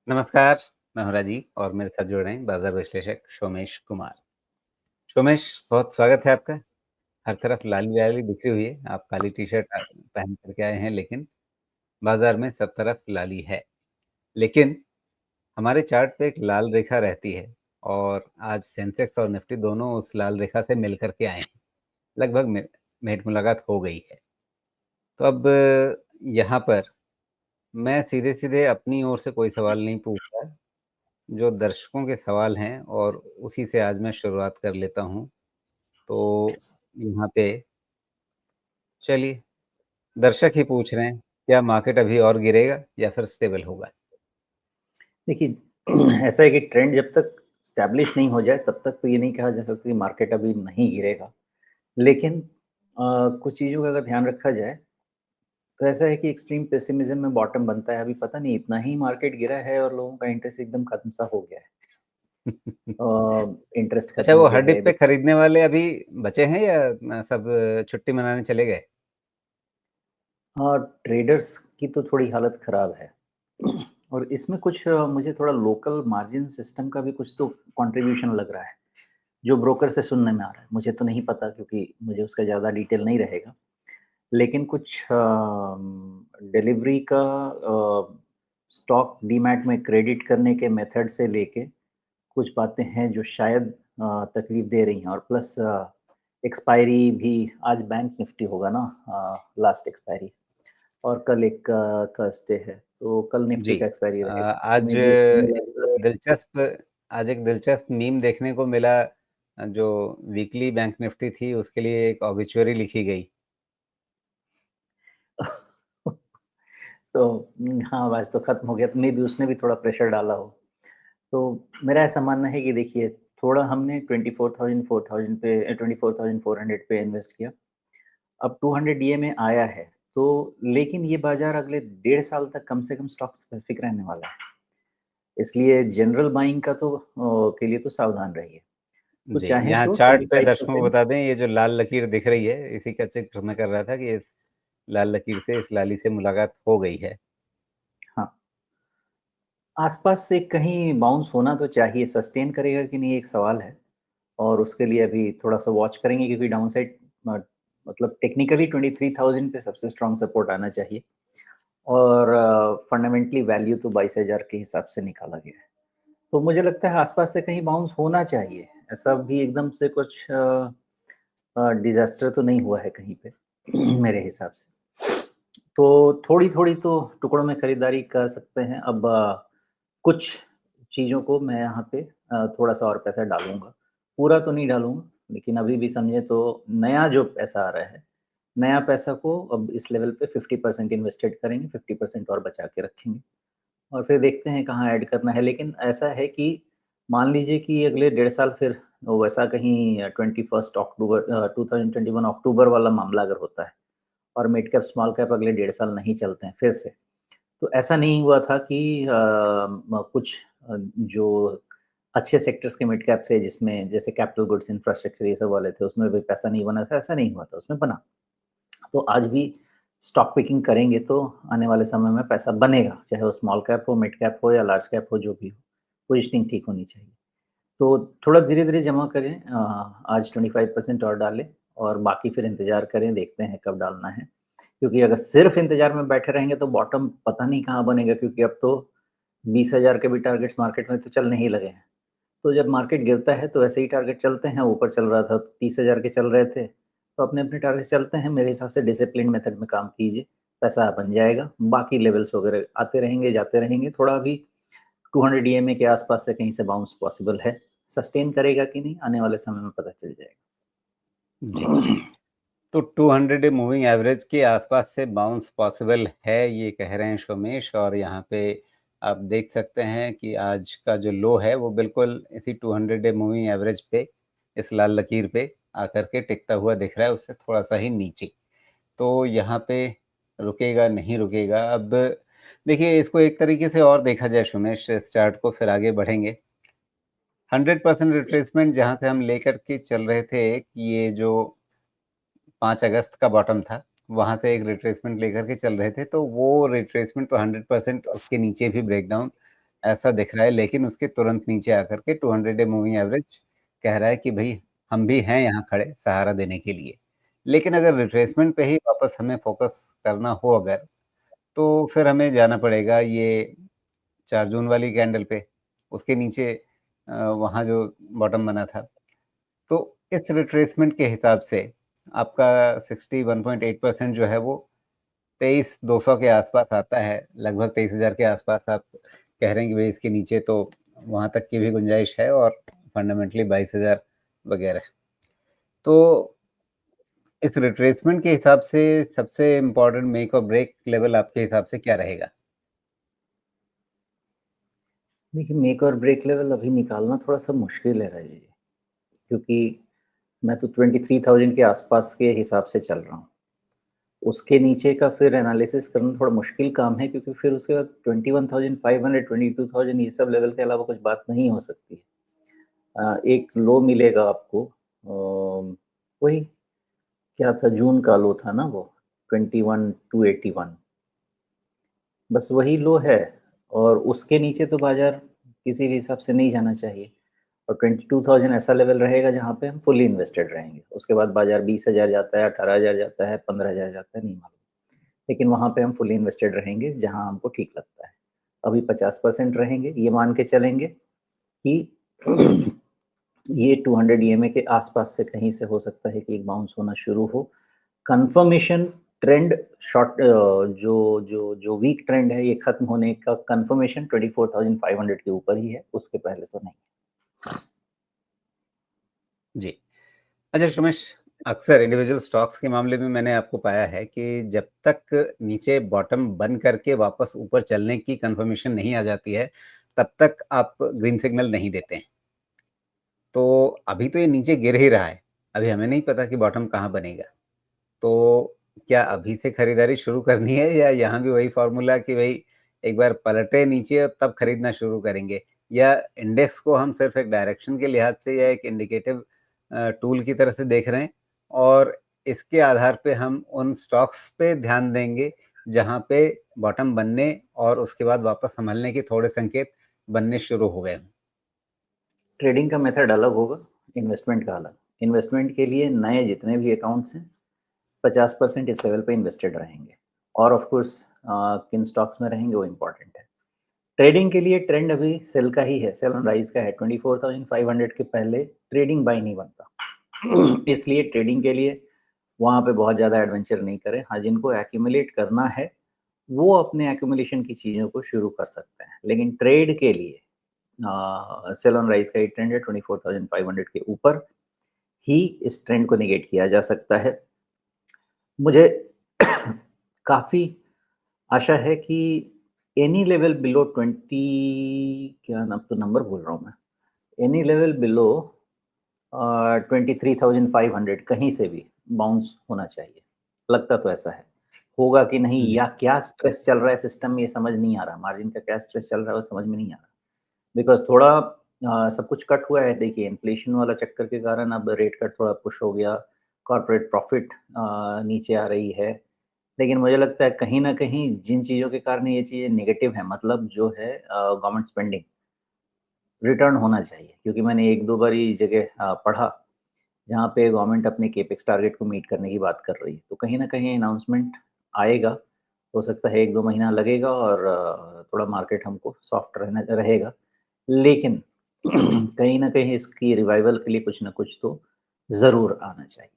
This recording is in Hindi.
नमस्कार, मैं हूँ राजीव और मेरे साथ जुड़ रहे हैं बाजार विश्लेषक सोमेश कुमार। सोमेश, बहुत स्वागत है आपका। हर तरफ लाली-लाली बिखरी हुई है। आप काली टी-शर्ट पहन कर के आए हैं, लेकिन बाजार में सब तरफ लाली है। लेकिन हमारे चार्ट पे एक लाल रेखा रहती है और आज सेंसेक्स और निफ्टी दोनों उस लाल रेखा से मिल कर के आए हैं। लगभग भेंट मुलाकात हो गई है। तो अब यहाँ पर मैं सीधे-सीधे अपनी ओर से कोई सवाल नहीं पूछ रहा, जो दर्शकों के सवाल हैं और उसी से आज मैं शुरुआत कर लेता हूँ। तो यहाँ पे चलिए, दर्शक ही पूछ रहे हैं, क्या मार्केट अभी और गिरेगा या फिर स्टेबल होगा? देखिए, ऐसा है कि ट्रेंड जब तक एस्टैब्लिश नहीं हो जाए तब तक तो ये नहीं कहा जा सकता कि मार्केट अभी नहीं गिरेगा। लेकिन कुछ चीज़ों का अगर ध्यान रखा जाए, तो ऐसा है कि एक्सट्रीम पेसिमिज़्म में बॉटम बनता है। अभी पता नहीं इतना ही मार्केट गिरा है और लोगों का इंटरेस्ट एकदम खत्म सा हो गया है। इंटरेस्ट अच्छा, खत्म हो वो गया हर है डिप पे खरीदने वाले अभी बचे हैं या सब छुट्टी मनाने चले गए? ट्रेडर्स की तो थोड़ी हालत ख़राब है। और इसमें कुछ मुझे थोड़ा लोकल मार्जिन सिस्टम का भी कुछ तो कंट्रीब्यूशन लग रहा है, जो ब्रोकर से सुनने में आ रहा है। मुझे तो नहीं पता क्योंकि मुझे उसका ज़्यादा डिटेल नहीं रहेगा। लेकिन कुछ डिलीवरी का स्टॉक डीमैट में क्रेडिट करने के मेथड से लेके कुछ बातें हैं जो शायद तकलीफ दे रही हैं और प्लस एक्सपायरी भी आज बैंक निफ्टी होगा ना, लास्ट एक्सपायरी और कल एक थर्सडे है, तो कल जी। निफ्टी का एक्सपायरी रहेगा। तो आज मे बी मुझे लगता है दिलचस्प आज एक दिलचस्प मीम देखने को मिला, जो वीकली बैंक निफ्टी थी, उसके लिए एक ऑबिचुअरी लिखी गई। तो हाँ, आज तो खत्म हो गया, तो मे बी उसने भी थोड़ा प्रेशर डाला हो। तो मेरा ऐसा मानना है कि देखिए, थोड़ा हमने 24,000 4,000 पे 24,400 पे इन्वेस्ट किया। अब 200 डीए में आया है, तो लेकिन ये बाज़ार अगले डेढ़ साल तक कम से कम स्टॉक स्पेसिफिक रहने वाला है। इसलिए जनरल बाइंग का तो के लिए तो सावधान रहिए। तो जी, चाहें यहाँ तो चार्ट पे दर्शकों को 25% बता दें, ये जो लाल लकीर दिख रही है, इसी का ज़िक्र मैं कर रहा था कि इस लाल लकीर से, इस लाली से मुलाकात हो गई है। हाँ, आस-पास से कहीं बाउंस होना तो चाहिए, सस्टेन करेगा कि नहीं एक सवाल है और उसके लिए अभी थोड़ा-सा वॉच करेंगे क्योंकि डाउनसाइड मतलब टेक्निकली 23,000 पे सबसे स्ट्रॉन्ग सपोर्ट आना चाहिए और फंडामेंटली वैल्यू तो 22,000 के हिसाब से निकाला गया है। तो मुझे लगता है आस-पास से कहीं बाउंस होना चाहिए, ऐसा भी एकदम से कुछ डिज़ास्टर तो नहीं हुआ है कहीं पे मेरे हिसाब से। तो थोड़ी-थोड़ी तो टुकड़ों में खरीदारी कर सकते हैं। अब कुछ चीज़ों को मैं यहाँ पे थोड़ा-सा और पैसा डालूँगा। पूरा तो नहीं डालूँगा, लेकिन अभी भी समझे तो नया जो पैसा आ रहा है, नया पैसा को अब इस लेवल पे 50% इन्वेस्टेड करेंगे, 50% और बचा के रखेंगे और फिर देखते हैं कहाँ ऐड करना है। लेकिन ऐसा है कि मान लीजिए कि अगले डेढ़ साल फिर वैसा कहीं 21 अक्टूबर 2021 अक्टूबर वाला मामला अगर होता है और मिड कैप, स्मॉल कैप अगले डेढ़ साल नहीं चलते हैं फिर से, तो ऐसा नहीं हुआ था कि कुछ जो अच्छे सेक्टर्स के मिड कैप से जिसमें जैसे कैपिटल गुड्स, इंफ्रास्ट्रक्चर ये सब वाले थे, उसमें भी पैसा नहीं बना था, ऐसा नहीं हुआ था, उसमें बना। तो आज भी स्टॉक पिकिंग करेंगे तो आने वाले समय में पैसा बनेगा, चाहे वो स्मॉल कैप हो, मिड कैप हो या लार्ज कैप हो, जो भी हो। पोज़ीशनिंग ठीक होनी चाहिए। तो थोड़ा धीरे-धीरे जमा करें, आज 25% और डालें और बाकी फिर इंतज़ार करें, देखते हैं कब डालना है। क्योंकि अगर सिर्फ़ इंतज़ार में बैठे रहेंगे तो बॉटम पता नहीं कहाँ बनेगा क्योंकि अब तो 20,000 के भी टारगेट्स मार्केट में तो चलने ही लगे हैं। तो जब मार्केट गिरता है तो ऐसे ही टारगेट चलते हैं, ऊपर चल रहा था तो 30,000 के चल रहे थे, तो अपने-अपने टारगेट चलते हैं। मेरे हिसाब से डिसिप्लिन मेथड में काम कीजिए, पैसा बन जाएगा। बाकी लेवल्स वगैरह आते रहेंगे, जाते रहेंगे। थोड़ा अभी 200 ईएमए के आसपास से कहीं से बाउंस पॉसिबल है। सस्टेन करेगा कि नहीं, आने वाले समय में पता चल जी। जाएगा। तो 200 डे मूविंग एवरेज के आसपास से बाउंस पॉसिबल है, ये कह रहे हैं सोमेश। और यहाँ पे आप देख सकते हैं कि आज का जो लो है वो बिल्कुल इसी 200 डे मूविंग एवरेज पे, इस लाल लकीर पे आकर के टिकता हुआ दिख रहा है, उससे थोड़ा-सा ही नीचे। तो यहाँ पे रुकेगा, नहीं रुकेगा। अब देखिए, इसको एक तरीके से और देखा जाए सोमेश, इस चार्ट को फिर आगे बढ़ेंगे। 100% रिट्रेसमेंट जहाँ से हम लेकर के चल रहे थे कि ये जो 5 अगस्त का बॉटम था, वहाँ से एक रिट्रेसमेंट लेकर के चल रहे थे, तो वो रिट्रेसमेंट तो 100% उसके नीचे भी ब्रेकडाउन ऐसा दिख रहा है, लेकिन उसके तुरंत नीचे आकर के 200 डे मूविंग एवरेज कह रहा है कि भई हम भी हैं यहाँ खड़े सहारा देने के लिए। लेकिन अगर रिट्रेसमेंट पे ही वापस हमें फ़ोकस करना हो अगर, तो फिर हमें जाना पड़ेगा ये 4 जून वाली कैंडल पे, उसके नीचे वहाँ जो बॉटम बना था। तो इस रिट्रेसमेंट के हिसाब से आपका 61.8% जो है वो 23,200 के आस-पास आता है, लगभग 23,000 के आस-पास आप कह रहे हैं कि भई इसके नीचे तो वहाँ तक की भी गुंजाइश है और फंडामेंटली 22,000 वगैरह। तो इस रिट्रेसमेंट के हिसाब से सबसे इम्पोर्टेंट मेक और ब्रेक लेवल आपके हिसाब से क्या रहेगा? देखिए, मेक और ब्रेक लेवल अभी निकालना थोड़ा-सा मुश्किल है राजीव जी, क्योंकि मैं तो 23,000 के आसपास के हिसाब से चल रहा हूँ। उसके नीचे का फिर एनालिसिस करना थोड़ा मुश्किल काम है, क्योंकि फिर उसके बाद 21,500, 22,000 ये सब लेवल के अलावा कुछ बात नहीं हो सकती है। एक लो मिलेगा आपको, वही क्या था, जून का लो था ना वो, 21,281, बस वही लो है। और उसके नीचे तो बाज़ार किसी भी हिसाब से नहीं जाना चाहिए, और 22,000 ऐसा लेवल रहेगा जहाँ पे हम फुली इन्वेस्टेड रहेंगे। उसके बाद बाज़ार 20,000 जाता है, 18,000 जाता है, 15,000 जाता है, नहीं मालूम। लेकिन वहाँ पे हम फुली इन्वेस्टेड रहेंगे जहाँ हमको ठीक लगता है। अभी 50% रहेंगे, ये मान के चलेंगे कि ये 200 ईएमए के आस-पास से कहीं से हो सकता है कि एक बाउंस होना शुरू हो। कन्फर्मेशन ट्रेंड शॉर्ट जो जो जो वीक ट्रेंड है ये खत्म होने का कन्फर्मेशन 24,500 के ऊपर ही है, उसके पहले तो नहीं। जी। अच्छा रमेश, अक्सर इंडिविजुअल स्टॉक्स के मामले में मैंने आपको पाया है कि जब तक नीचे बॉटम बन करके वापस ऊपर चलने की कन्फर्मेशन नहीं आ जाती है, तब तक आप ग्रीन सिग्नल नहीं देते हैं। तो अभी तो ये नीचे गिर ही रहा है, अभी हमें नहीं पता कि बॉटम कहाँ बनेगा। तो क्या अभी से खरीदारी शुरू करनी है या यहाँ भी वही फ़ॉर्मूला कि भई एक बार पलटे नीचे तब खरीदना शुरू करेंगे? या इंडेक्स को हम सिर्फ़ एक डायरेक्शन के लिहाज से या एक इंडिकेटिव टूल की तरह से देख रहे हैं और इसके आधार पे हम उन स्टॉक्स पे ध्यान देंगे, जहाँ पे बॉटम बनने और उसके बाद वापस संभलने के थोड़े संकेत बनने शुरू हो गए हों? ट्रेडिंग का मेथड अलग होगा, इन्वेस्टमेंट का अलग। इन्वेस्टमेंट के लिए नए जितने भी अकाउंट्स हैं, 50% इस लेवल पे इन्वेस्टेड रहेंगे, और ऑफ कोर्स किन स्टॉक्स में रहेंगे वो इम्पोर्टेंट है। ट्रेडिंग के लिए ट्रेंड अभी सेल का ही है, सेल ऑन राइज का है। 24,500 के पहले ट्रेडिंग बाय नहीं बनता। इसलिए ट्रेडिंग के लिए वहाँ पे बहुत ज़्यादा एडवेंचर नहीं करें। हाँ, जिनको एक्यूमुलेट करना है, वो अपने एक्यूमुलेशन की चीज़ों को शुरू कर सकते हैं। लेकिन ट्रेड के लिए सेल ऑन राइज का ही ट्रेंड है, 24,500 के ऊपर ही इस ट्रेंड को नेगेट किया जा सकता है। मुझे काफ़ी आशा है कि एनी लेवल बिलो 20, क्या नाम, तो नंबर भूल रहा हूँ मैं। एनी लेवल बिलो 23,500 कहीं से भी बाउंस होना चाहिए। लगता तो ऐसा है। होगा कि नहीं, जी। या क्या स्ट्रेस चल रहा है सिस्टम में, ये समझ नहीं आ रहा। मार्जिन का क्या स्ट्रेस चल रहा है वो समझ में नहीं आ रहा। बिकॉज़ थोड़ा सब कुछ कट हुआ है। देखिए, इन्फ्लेशन वाला चक्कर के कारण अब रेट कट थोड़ा पुश हो गया। कॉर्पोरेट प्रॉफ़िट नीचे आ रही है। लेकिन मुझे लगता है कहीं न कहीं जिन चीज़ों के कारण ये चीज़ें नेगेटिव हैं, मतलब जो है गवर्नमेंट स्पेंडिंग, रिटर्न होना चाहिए। क्योंकि मैंने 1-2 बार ये जगह पढ़ा, जहाँ पे गवर्नमेंट अपने केपेक्स टारगेट को मीट करने की बात कर रही है। तो कहीं न कहीं अनाउंसमेंट आएगा। हो सकता है 1-2 महीना लगेगा, और थोड़ा मार्केट हमको सॉफ्ट रहना रहेगा। लेकिन कहीं न कहीं इसकी रिवाइवल के लिए कुछ न कुछ तो ज़रूर आना चाहिए।